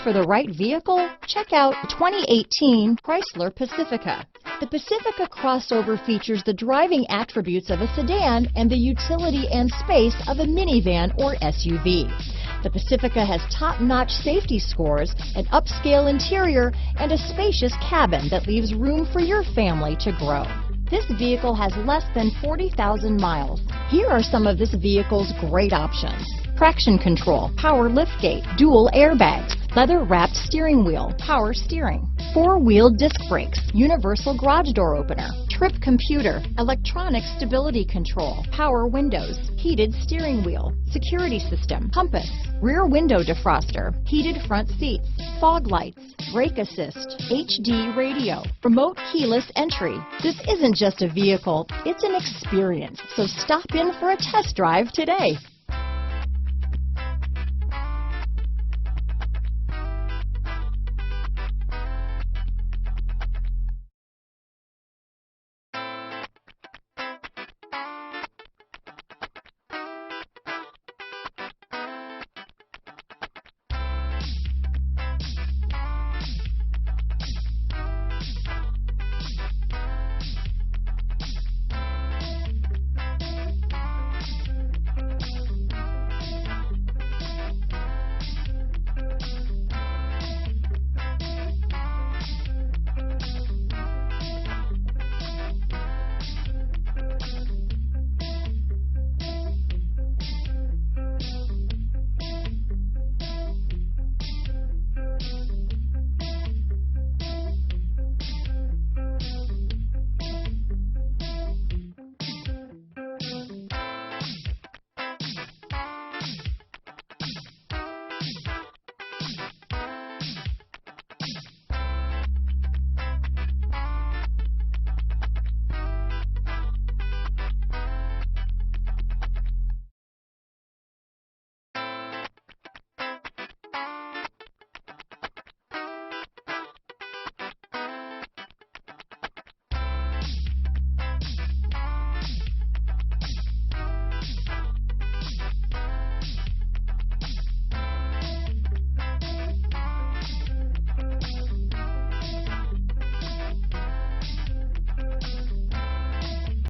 for the right vehicle? Check out 2018 Chrysler Pacifica. The Pacifica crossover features the driving attributes of a sedan and the utility and space of a minivan or SUV. The Pacifica has top-notch safety scores, an upscale interior, and a spacious cabin that leaves room for your family to grow. This vehicle has less than 40,000 miles. Here are some of this vehicle's great options: traction control, power liftgate, dual airbags, leather-wrapped steering wheel, power steering, four-wheel disc brakes, universal garage door opener, trip computer, electronic stability control, power windows, heated steering wheel, security system, compass, rear window defroster, heated front seats, fog lights, brake assist, HD radio, remote keyless entry. This isn't just a vehicle, it's an experience. So stop in for a test drive today.